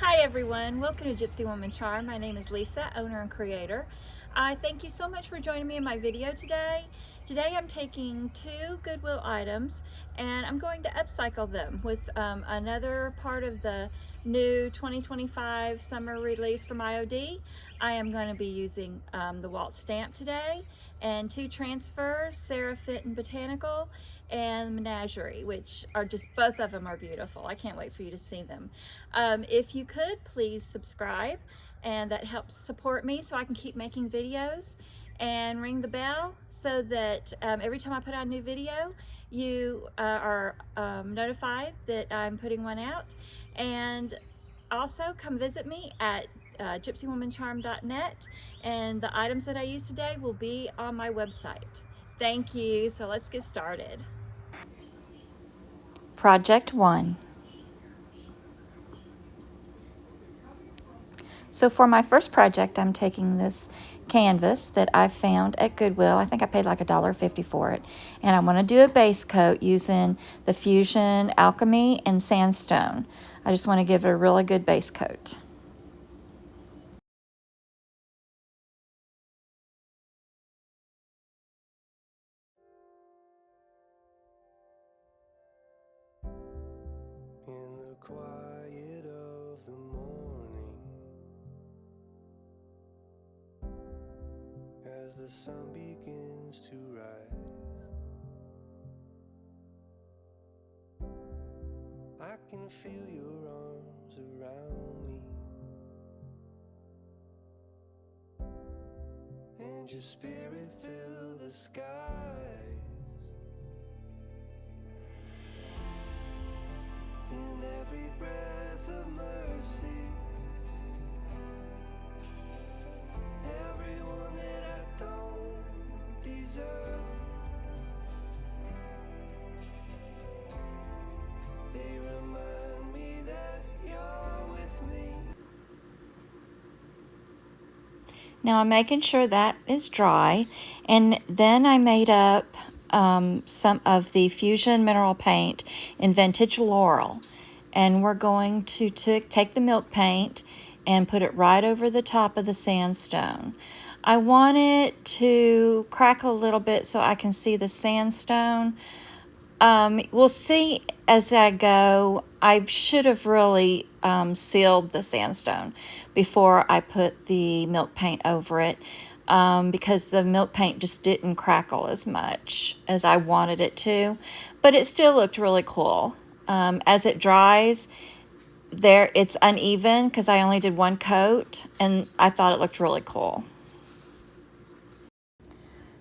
Hi everyone, welcome to Gypsy Woman Charm. My name is Lisa, owner and creator. I thank you so much for joining me in my video today. Today I'm taking two Goodwill items and I'm going to upcycle them with another part of the new 2025 summer release from IOD. I am going to be using the Waltz stamp today and two transfers, Featon Botanical and Menagerie, which are just, both of them are beautiful. I can't wait for you to see them. If you could, please subscribe, and that helps support me so I can keep making videos, and ring the bell so that every time I put out a new video, you are notified that I'm putting one out. And also come visit me at gypsywomancharm.net, and the items that I use today will be on my website. Thank you. So let's get started. Project 1. So for my first project, I'm taking this canvas that I found at Goodwill. I think I paid like $1.50 for it. And I want to do a base coat using the Fusion, Alchemy, and Sandstone. I just want to give it a really good base coat. In the quiet of the morning, as the sun begins to rise, I can feel your arms around me, and your spirit fill the skies. In every breath of mercy, everyone that I don't deserve, they remind me that you're with me. Now I'm making sure that is dry, and then I made up some of the Fusion mineral paint in vintage Laurel, and we're going to take the milk paint and put it right over the top of the sandstone. I want it to crackle a little bit so I can see the sandstone. We'll see as I go. I should have really sealed the sandstone before I put the milk paint over it, because the milk paint just didn't crackle as much as I wanted it to, but it still looked really cool. As it dries, it's uneven because I only did one coat, and I thought it looked really cool.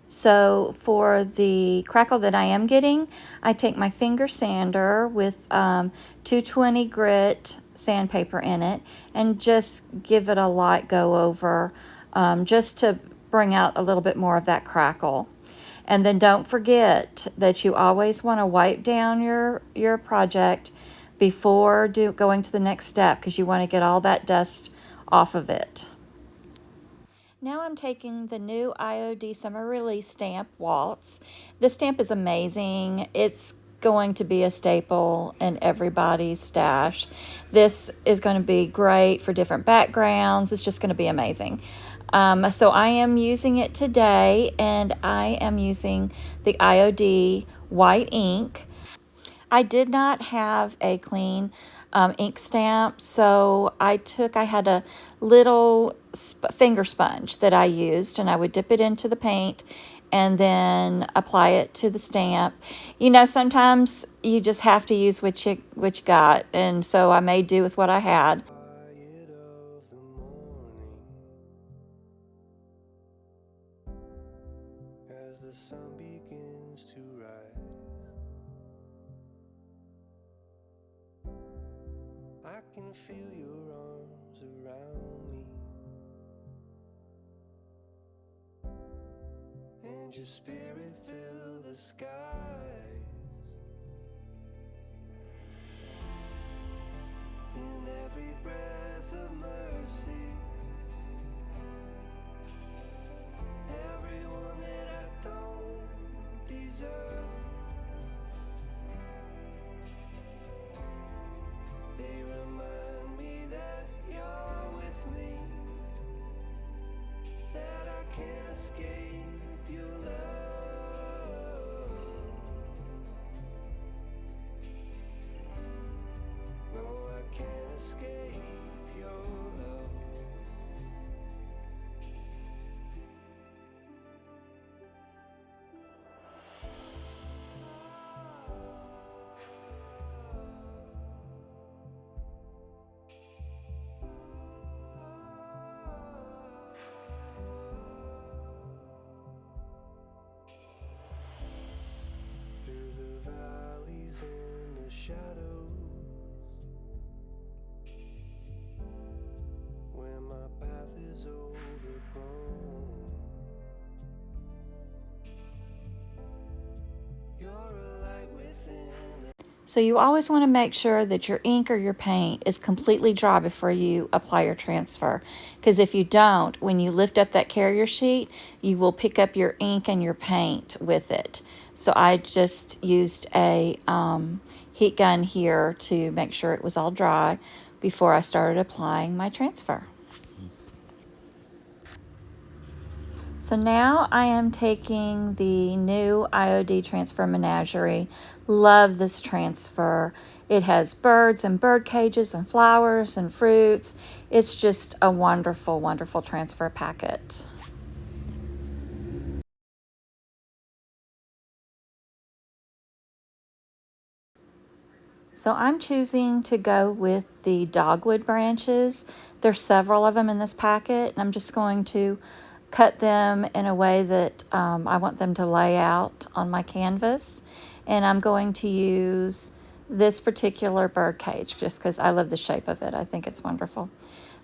So for the crackle that I am getting, I take my finger sander with 220 grit sandpaper in it and just give it a light go over, just to bring out a little bit more of that crackle. And then don't forget that you always want to wipe down your project before going to the next step, because you want to get all that dust off of it. Now I'm taking the new IOD Summer Release stamp, Waltz. This stamp is amazing. It's going to be a staple in everybody's stash. This is going to be great for different backgrounds. It's just going to be amazing. So I am using it today, and I am using the IOD white ink. I did not have a clean ink stamp, so I had a little finger sponge that I used, and I would dip it into the paint and then apply it to the stamp. You know, sometimes you just have to use what you got, and so I made do with what I had. Quiet of the morning, as the sun begins to rise, I can feel your arms around me, and your spirit fill the skies. In every breath of mercy, everyone that I don't deserve, they remind me that the valleys and the shadows, where my path is overgrown. You're a light within. So you always want to make sure that your ink or your paint is completely dry before you apply your transfer. Because if you don't, when you lift up that carrier sheet, you will pick up your ink and your paint with it. So I just used a heat gun here to make sure it was all dry before I started applying my transfer. So now I am taking the new IOD Transfer Menagerie. Love this transfer. It has birds and bird cages and flowers and fruits. It's just a wonderful, wonderful transfer packet. So I'm choosing to go with the dogwood branches. There's several of them in this packet, and I'm just going to cut them in a way that I want them to lay out on my canvas. And I'm going to use this particular bird cage just because I love the shape of it. I think it's wonderful.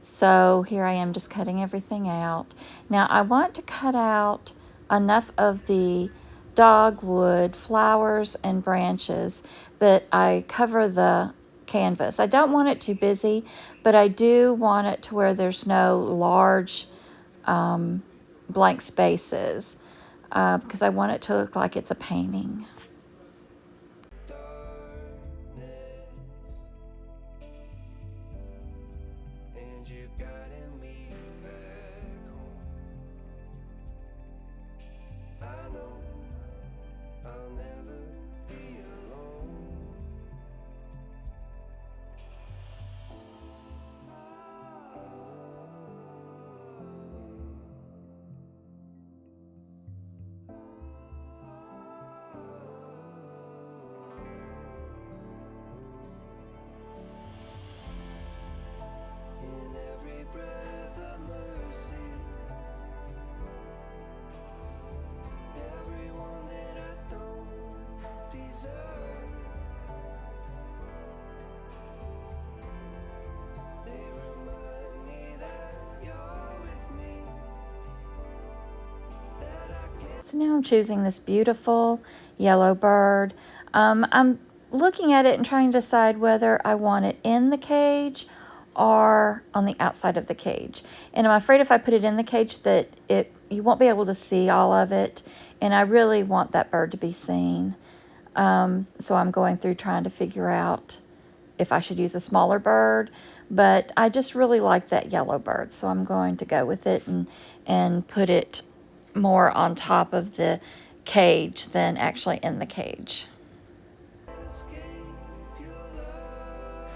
So here I am just cutting everything out. Now I want to cut out enough of the dogwood flowers and branches that I cover the canvas. I don't want it too busy, but I do want it to where there's no large blank spaces because I want it to look like it's a painting. And you're guiding me back home. I know I'll never be alone. In every breath of mercy, everyone that I don't deserve, they remind me that you're with me, that I can't. So now I'm choosing this beautiful yellow bird. I'm looking at it and trying to decide whether I want it in the cage or on the outside of the cage. And I'm afraid if I put it in the cage that you won't be able to see all of it. And I really want that bird to be seen. So I'm going through trying to figure out if I should use a smaller bird. But I just really like that yellow bird. So I'm going to go with it and put it more on top of the cage than actually in the cage. Escape your love.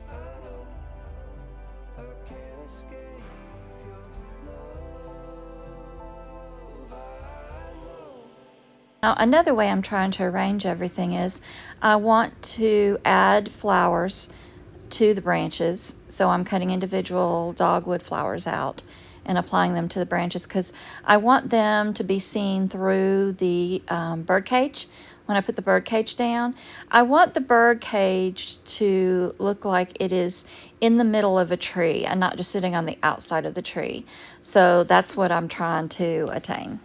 I know I can't escape your love. I know. Now, another way I'm trying to arrange everything is I want to add flowers to the branches. So I'm cutting individual dogwood flowers out and applying them to the branches because I want them to be seen through the bird cage. When I put the bird cage down, I want the bird cage to look like it is in the middle of a tree and not just sitting on the outside of the tree. So that's what I'm trying to attain.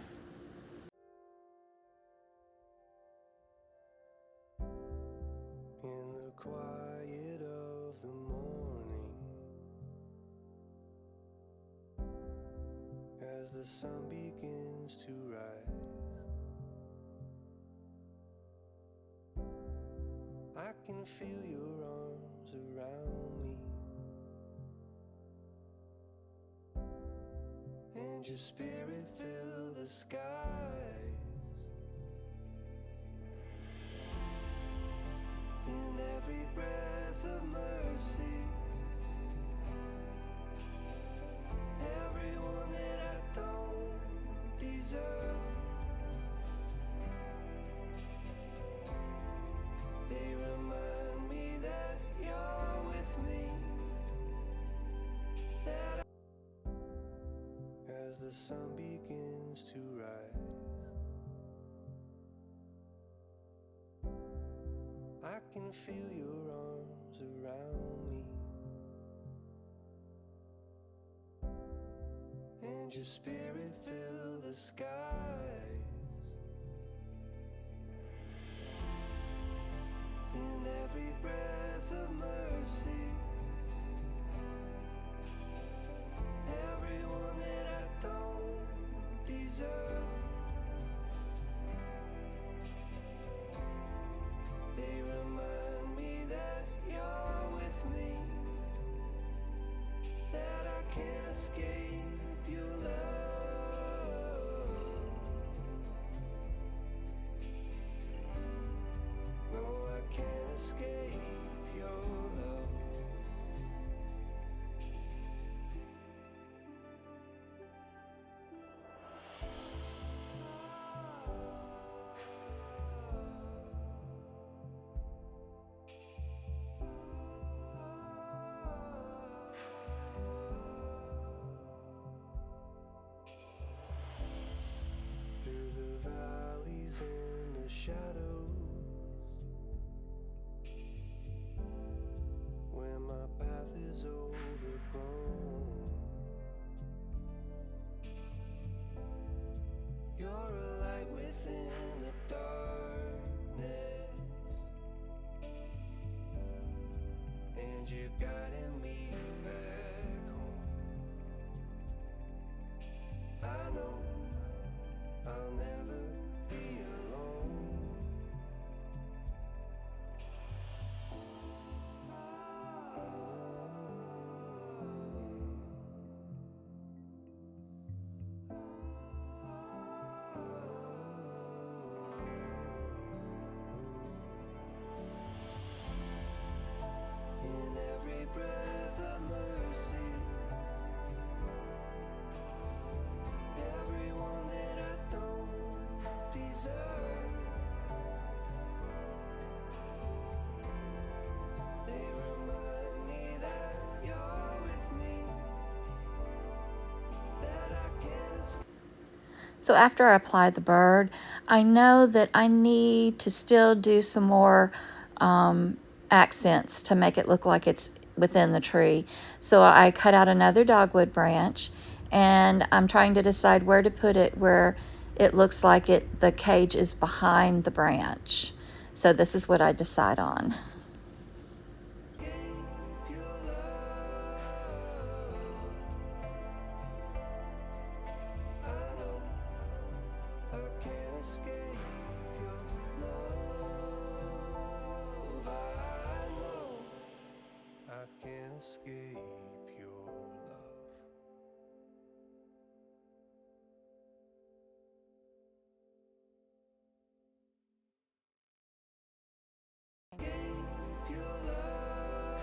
In the quiet of the morning, as the sun begins to rise, I can feel your arms around me, and your spirit fill the skies. In every breath of mercy, everyone that I don't deserve, they remind me that you're with me, that as the the sun begins to rise. I can feel your arms around me, and your spirit fill the skies. In every breath of mercy, everyone that I don't deserve, they remind me that you're with me, that I can't escape your love. No, I can't escape your love. Through the valleys and the shadows, where my path is overgrown, you're a light within the darkness, and you're guiding me back home. I know I'll never be alone. In every breath of mercy, everyone that I don't deserve, they remind me that you're with me, that I can't escape. So after I apply the bird, I know that I need to still do some more accents to make it look like it's within the tree. So I cut out another dogwood branch, and I'm trying to decide where to put it where it looks like the cage is behind the branch. So this is what I decide on. Your love, I know I can't escape your love. I know I can't escape your love. Escape your love.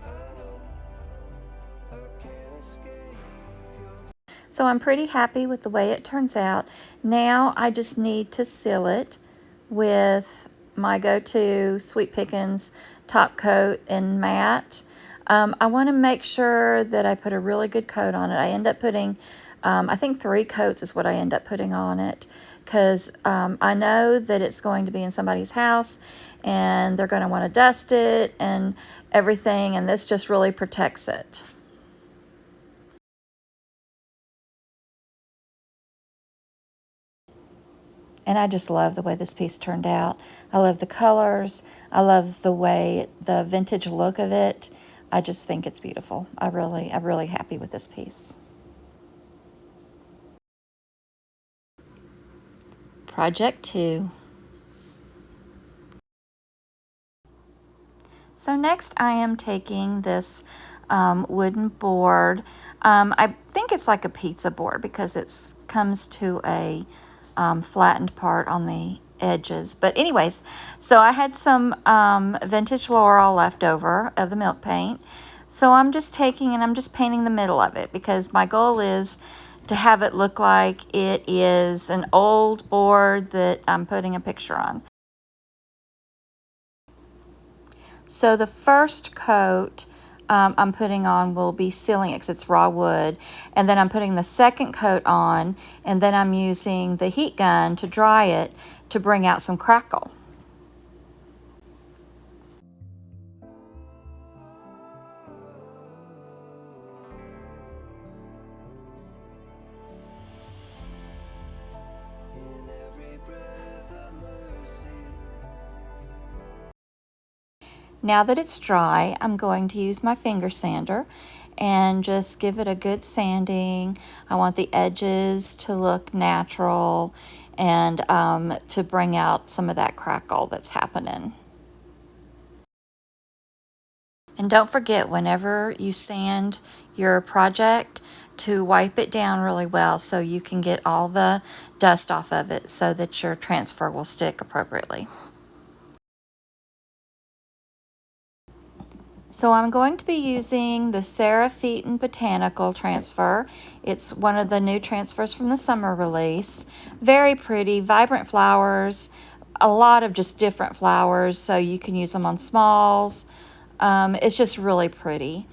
I know I can't escape your. So I'm pretty happy with the way it turns out. Now I just need to seal it with my go-to Sweet Pickens top coat in matte. I want to make sure that I put a really good coat on it. I end up putting, I think 3 coats is what I end up putting on it, because I know that it's going to be in somebody's house and they're going to want to dust it and everything, and this just really protects it. And I just love the way this piece turned out. I love the colors. I love the way, the vintage look of it. I just think it's beautiful. I'm really happy with this piece. Project 2. So next I am taking this wooden board. I think it's like a pizza board because it comes to a flattened part on the edges. But anyways, so I had some vintage Laurel left over of the milk paint. So I'm just taking and I'm just painting the middle of it because my goal is to have it look like it is an old board that I'm putting a picture on. So the first coat, I'm putting on will be sealing it because it's raw wood. And then I'm putting the second coat on, and then I'm using the heat gun to dry it to bring out some crackle. In every breath of mercy. Now that it's dry, I'm going to use my finger sander and just give it a good sanding. I want the edges to look natural and to bring out some of that crackle that's happening. And don't forget, whenever you sand your project, to wipe it down really well so you can get all the dust off of it so that your transfer will stick appropriately. So I'm going to be using the Featon Botanical transfer. It's one of the new transfers from the summer release. Very pretty, vibrant flowers, a lot of just different flowers, so you can use them on smalls. It's just really pretty.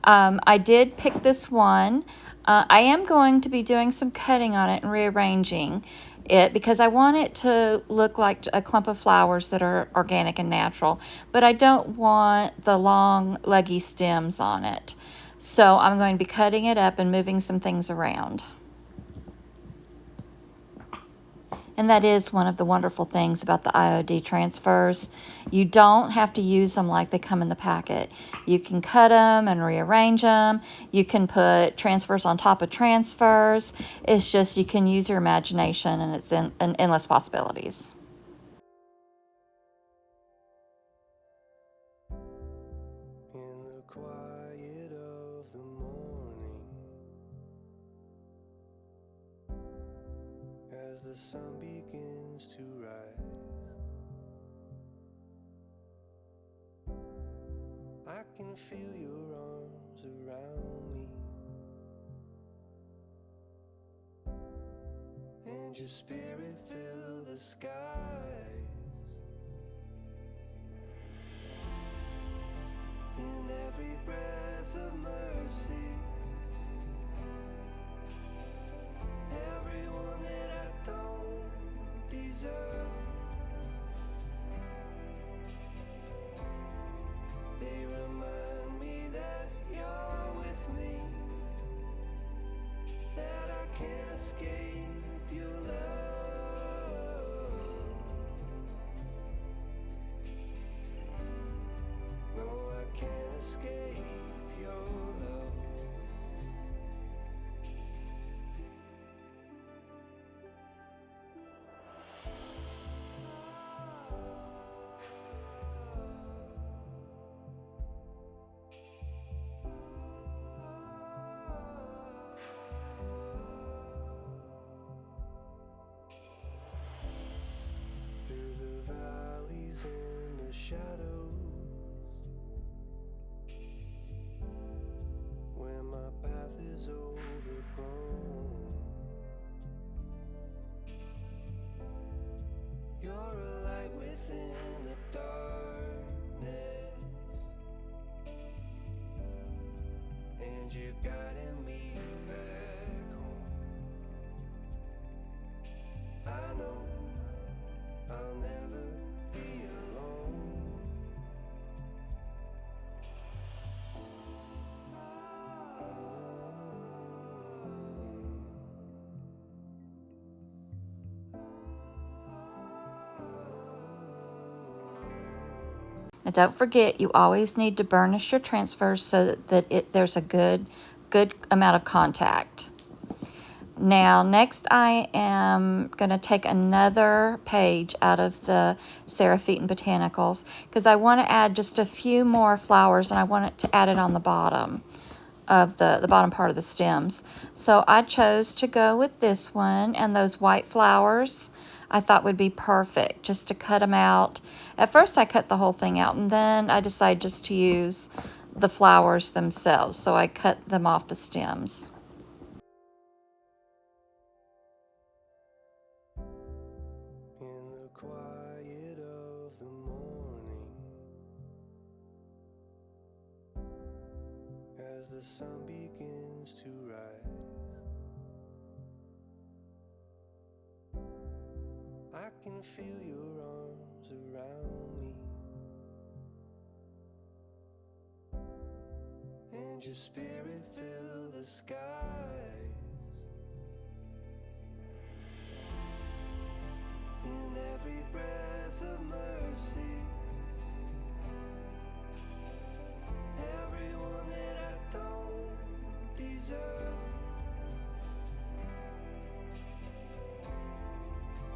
I did pick this one. I am going to be doing some cutting on it and rearranging it because I want it to look like a clump of flowers that are organic and natural, but I don't want the long leggy stems on it. So I'm going to be cutting it up and moving some things around. And that is one of the wonderful things about the IOD transfers. You don't have to use them like they come in the packet. You can cut them and rearrange them. You can put transfers on top of transfers. It's just you can use your imagination, and it's in endless possibilities. In the quiet of the morning, as the sun begins to rise, I can feel your arms around me, and your spirit fill the skies. In every breath of mercy, everyone that I don't deserve, they remind me that you're with me, that I can't escape your love. No, I can't escape your love. Through the valleys and the shadows, where my path is overgrown, you're a light within the darkness, and you're guiding me back home. I know I'll never be alone. Now don't forget, you always need to burnish your transfers so that there's a good amount of contact. Now, next I am going to take another page out of the Featon Botanicals because I want to add just a few more flowers, and I want it to add it on the bottom of the bottom part of the stems. So I chose to go with this one, and those white flowers I thought would be perfect just to cut them out. At first I cut the whole thing out, and then I decided just to use the flowers themselves, so I cut them off the stems. In the quiet of the morning, sun begins to rise. I can feel your arms around me, and your spirit fill the skies. In every breath of mercy, everyone that I don't deserve,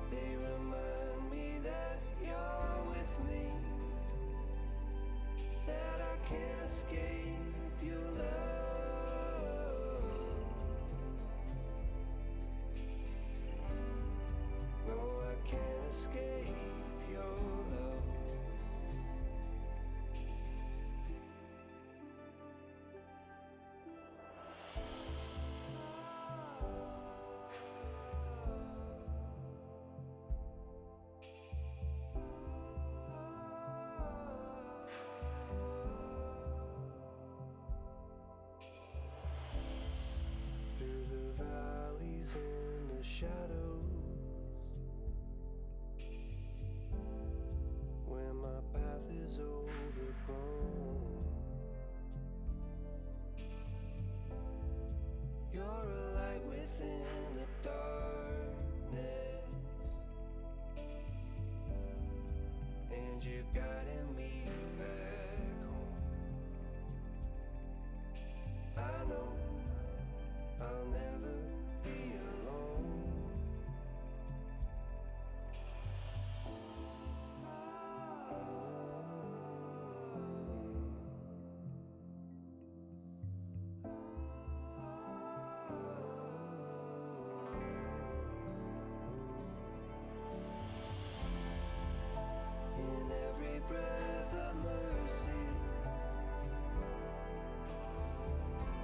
they remind me that you're with me, that I can't escape your love. No, I can't escape your love. Through the valleys and the shadows, where my path is overgrown, you're a light within the darkness, and you're guiding me back home. I know I'll never be alone. In every breath of mercy,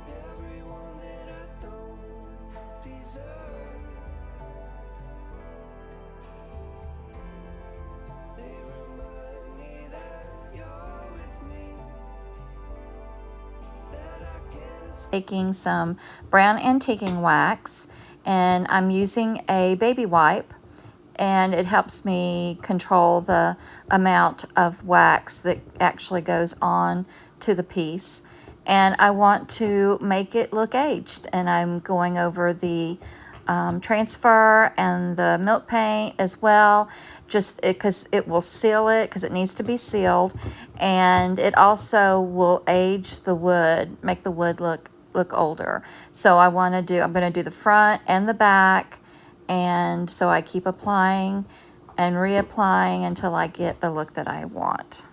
everyone that I don't deserve, they remind me that you're with me, that I can't escape. Taking some brown antiquing wax, and I'm using a baby wipe, and it helps me control the amount of wax that actually goes on to the piece. And I want to make it look aged, and I'm going over the transfer and the milk paint as well, just because it will seal it, because it needs to be sealed, and it also will age the wood, make the wood look older. So I'm going to do the front and the back, and so I keep applying and reapplying until I get the look that I want.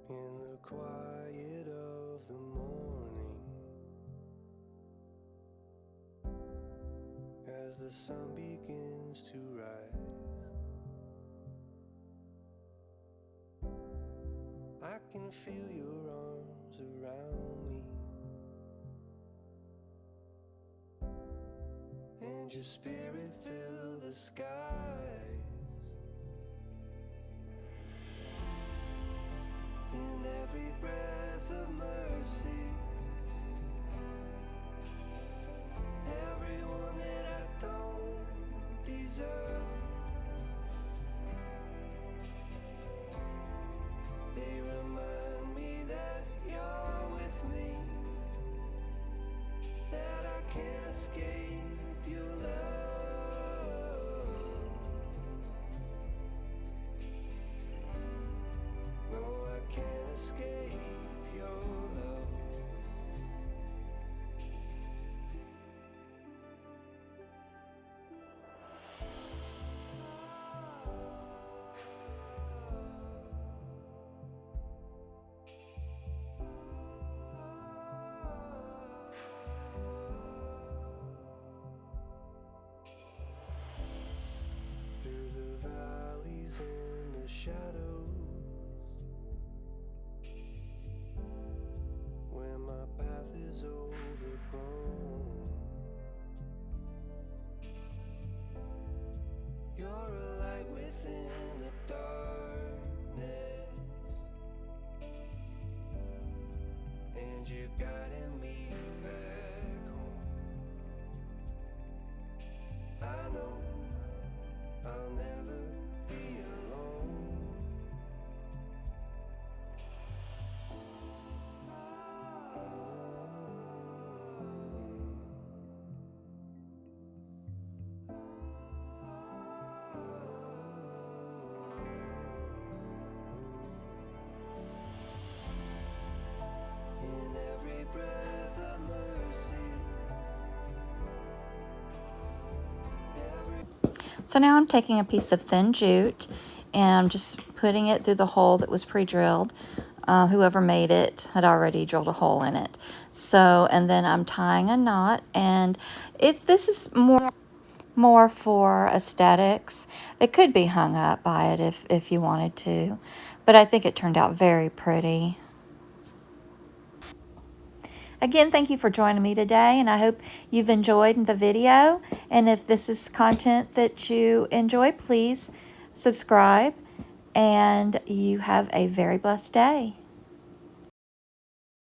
In the quiet of the morning, as the sun begins to rise, I can feel your arms around me, and your spirit fill the skies. In every breath of mercy, everyone that I don't deserve, they remind me that you're with me, that I can't escape your love. No, I can't escape your love. Through the valleys and the shadows, where my path is overgrown, you're a light within the darkness, I'll never be alone. In every breath of mercy, So now I'm taking a piece of thin jute and I'm just putting it through the hole that was pre-drilled. Whoever made it had already drilled a hole in it. So, and then I'm tying a knot, and this is more for aesthetics. It could be hung up by it if you wanted to, but I think it turned out very pretty. Again, thank you for joining me today, and I hope you've enjoyed the video. And if this is content that you enjoy, please subscribe, and you have a very blessed day.